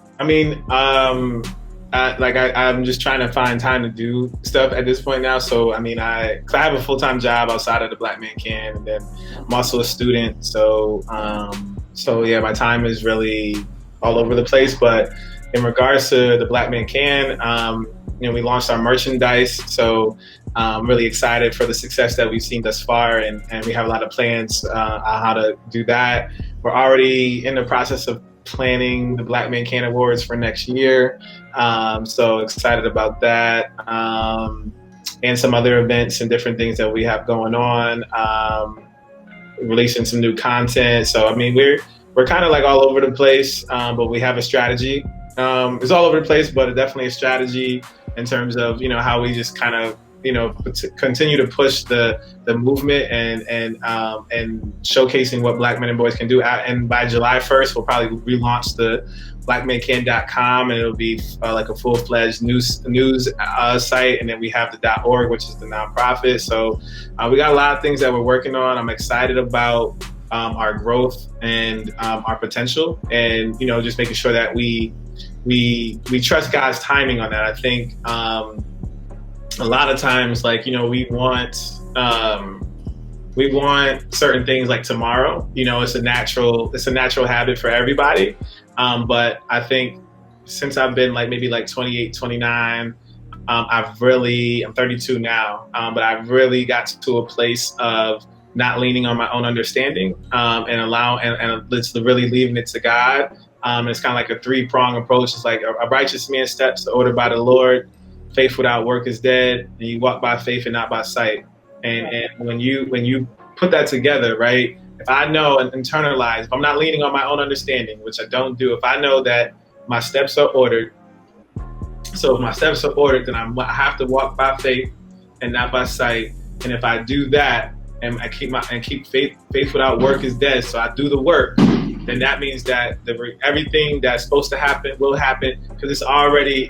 just trying to find time to do stuff at this point now. So, I mean, I have a full-time job outside of the Black Man Can, and then I'm also a student. So yeah, my time is really all over the place. But in regards to the Black Man Can, you know, we launched our merchandise. So I'm really excited for the success that we've seen thus far. And we have a lot of plans on how to do that. We're already in the process of planning the Black Man Can Awards for next year. So excited about that. And some other events and different things that we have going on. Releasing some new content. So, I mean, we're kind of like all over the place, but we have a strategy. It's all over the place, but definitely a strategy in terms of, you know, how we just kind of continue to push the movement and showcasing what Black men and boys can do. And by July 1st, we'll probably relaunch the blackmencan.com, and it'll be like a full-fledged news site. And then we have the .org, which is the nonprofit. So we got a lot of things that we're working on. I'm excited about our growth and our potential, and just making sure that we trust God's timing on that. I think a lot of times, we want certain things like tomorrow. It's a natural habit for everybody. But I think since I've been maybe 28, 29, I'm 32 now, but I've really got to a place of not leaning on my own understanding, and it's really leaving it to God. It's kind of like a 3-prong approach. It's like a righteous man's steps are ordered by the Lord. Faith without work is dead, and you walk by faith and not by sight. And when you put that together, right? If I know and internalize, if I'm not leaning on my own understanding, which I don't do, if I know that my steps are ordered, so if my steps are ordered, then I have to walk by faith and not by sight. And if I do that, and I keep faith without work is dead, so I do the work, then that means that everything that's supposed to happen will happen, because it's already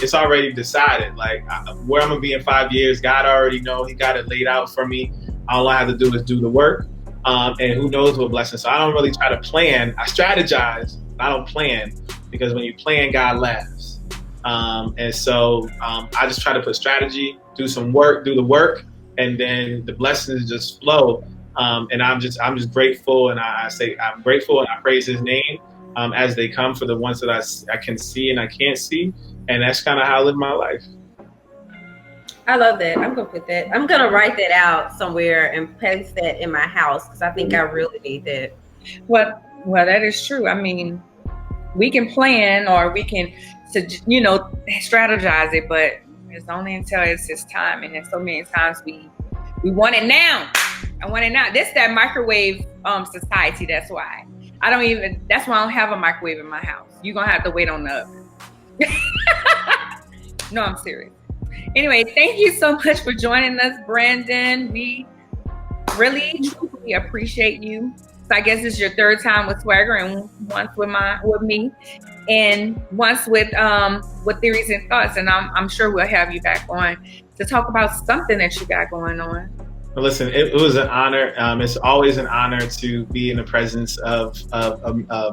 decided. Where I'm gonna be in 5 years, God already know. He got it laid out for me. All I have to do is do the work, and who knows what blessing. So I don't really try to plan. I strategize. I don't plan, because when you plan, God laughs. And so I just try to put strategy, do some work, do the work, and then the blessings just flow. And I'm just grateful, and I say I'm grateful, and I praise His name as they come, for the ones that I can see and I can't see, and that's kind of how I live my life. I love that. I'm gonna write that out somewhere and paste that in my house, because I think I really need that. Well, that is true. I mean, we can plan, or we can, strategize it, but it's only until it's His time. And then so many times we want it now. I want it now. This that microwave society. That's why I don't have a microwave in my house. You're gonna have to wait on the oven. No, I'm serious. Anyway, thank you so much for joining us, Brandon. We really, truly appreciate you. So I guess it's your 3rd time with SwagHer, and once with me, and once with Theories and Thoughts. And I'm sure we'll have you back on to talk about something that you got going on. Well, listen, it was an honor. It's always an honor to be in the presence of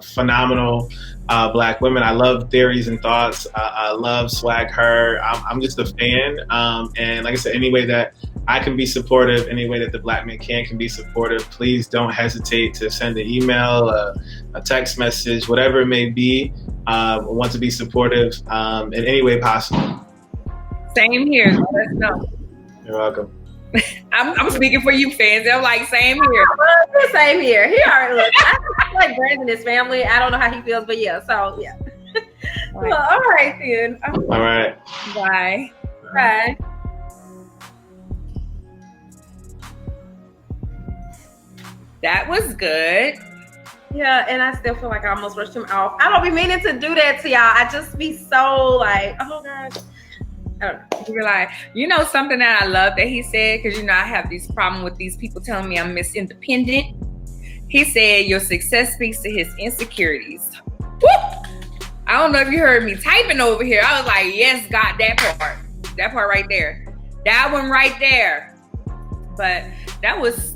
phenomenal Black women. I love Theories and Thoughts. I love SwagHer. I'm just a fan. And like I said, any way that I can be supportive, any way that the Black men can be supportive, please don't hesitate to send an email, a text message, whatever it may be. I want to be supportive in any way possible. Same here. Let us know. You're welcome. I'm speaking for you fans. I'm like, same here. Same here. He already look. I feel like Brandon is family. I don't know how he feels, but yeah. So yeah. Well, all right then. All right. Bye. Bye. That was good. Yeah, and I still feel like I almost rushed him off. I don't be meaning to do that to y'all. I just be so like, oh gosh. You're like, something that I love that he said, because I have this problem with these people telling me I'm Miss Independent. He said your success speaks to his insecurities. Woo! I don't know if you heard me typing over here. I was like, yes, God, that part right there, that one right there. But that was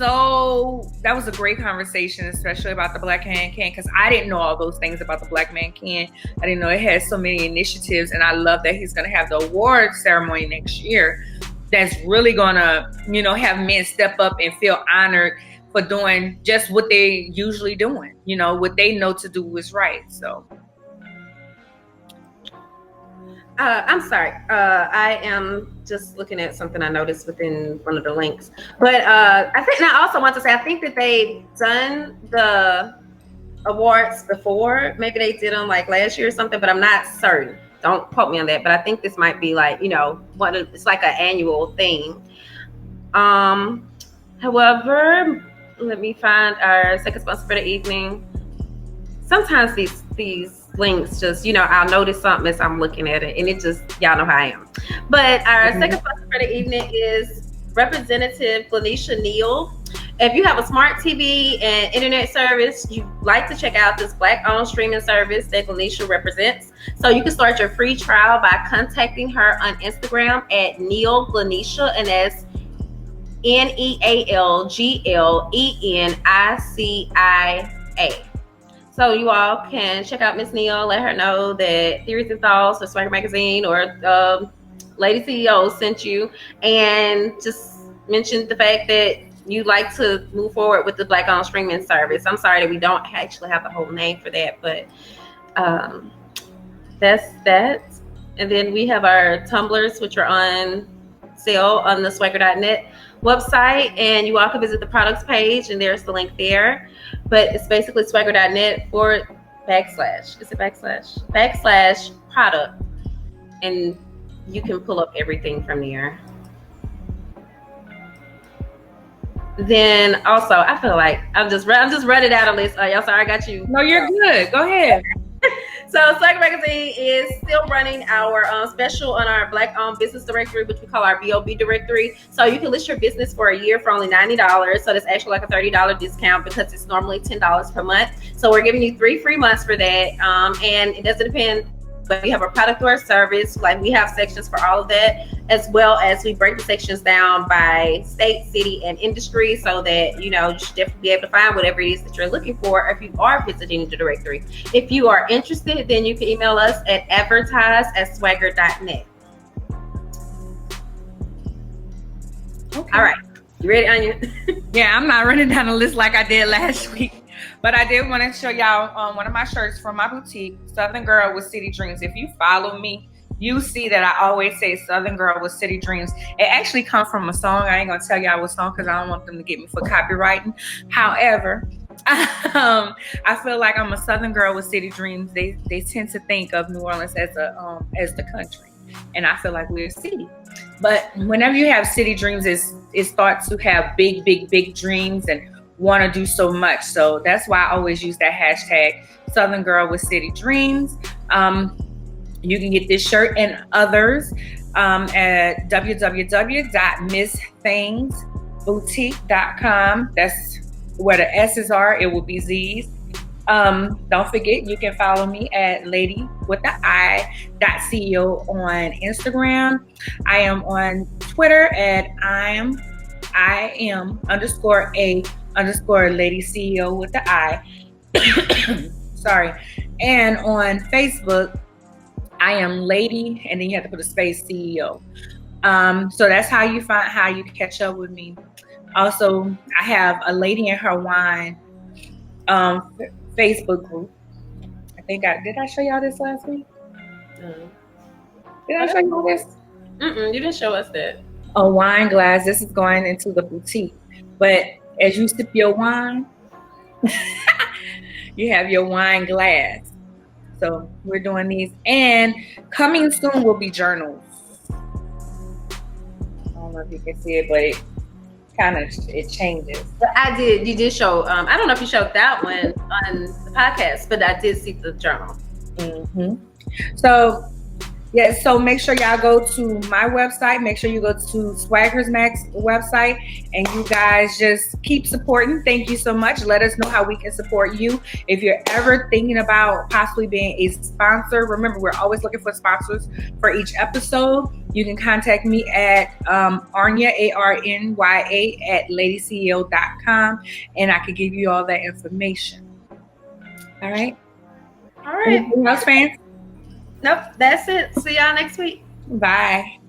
a great conversation, especially about the Black Man Can, because I didn't know all those things about the Black Man Can. I didn't know it had so many initiatives, and I love that he's going to have the award ceremony next year that's really going to, have men step up and feel honored for doing just what they usually doing, what they know to do is right. So. I'm sorry. I am just looking at something I noticed within one of the links. But I also want to say, I think that they've done the awards before. Maybe they did them last year or something, but I'm not certain. Don't quote me on that. But I think this might be it's like an annual thing. However, let me find our second sponsor for the evening. Sometimes these links just, I'll notice something as I'm looking at it, and it just, y'all know how I am. But our second sponsor for the evening is Representative Glenicia Neal. If you have a smart TV and internet service, you'd like to check out this Black-owned streaming service that Glenicia represents. So you can start your free trial by contacting her on Instagram at Neal Glenicia, and that's NealGlenicia. So you all can check out Miss Neal, let her know that Theories and Thoughts or SwagHer Magazine or LadiCEO sent you, and just mention the fact that you'd like to move forward with the Black-owned streaming service. I'm sorry that we don't actually have the whole name for that, but that's that. And then we have our tumblers, which are on sale on the SwagHer.net website, and you all can visit the products page, and there's the link there. But it's basically SwagHer.net // product, and you can pull up everything from there. Then also, I feel like I'm just running out of list. Y'all, sorry, I got you. No, you're good. Go ahead. So SwagHer Magazine is still running our special on our Black-owned business directory, which we call our BOB directory. So you can list your business for a year for only $90. So that's actually like a $30 discount because it's normally $10 per month. So we're giving you 3 free months for that. And it doesn't depend, but we have a product or a service. Like, we have sections for all of that, as well as we break the sections down by state, city, and industry, so that, you should definitely be able to find whatever it is that you're looking for if you are visiting the directory. If you are interested, then you can email us at advertise@swagher.net. Okay. All right. You ready, Anya? Yeah, I'm not running down the list like I did last week. But I did want to show y'all one of my shirts from my boutique, Southern Girl with City Dreams. If you follow me, you see that I always say Southern Girl with City Dreams. It actually comes from a song. I ain't going to tell y'all what song because I don't want them to get me for copywriting. However, I feel like I'm a Southern girl with City Dreams. They tend to think of New Orleans as the country. And I feel like we're a city. But whenever you have city dreams, it's thought to have big, big, big dreams and want to do so much. So that's why I always use that hashtag Southern Girl with City Dreams. You can get this shirt and others at www.missthangsboutique.com. That's where the S's are. It will be Z's. Don't forget, you can follow me at LadiCEO on Instagram. I am on Twitter at I am_LadiCEO with the I. Sorry. And on Facebook, I am Lady, and then you have to put a space CEO. So that's how you catch up with me. Also, I have a Ladi Her Wine Facebook group. Did I show y'all this last week? Did I show y'all this? You didn't show us that. A wine glass. This is going into the boutique. But as you sip your wine, you have your wine glass. So we're doing these. And coming soon will be journals. I don't know if you can see it, but it changes. But you did show, I don't know if you showed that one on the podcast, but I did see the journal. Mm-hmm. So so make sure y'all go to my website. Make sure you go to SwagHer's Max website, and you guys just keep supporting. Thank you so much. Let us know how we can support you. If you're ever thinking about possibly being a sponsor, remember, we're always looking for sponsors for each episode. You can contact me at Arnya, ARNYA, at LadiCEO.com, and I could give you all that information. All right. All right. Anything else, fans? Nope, that's it. See y'all next week. Bye.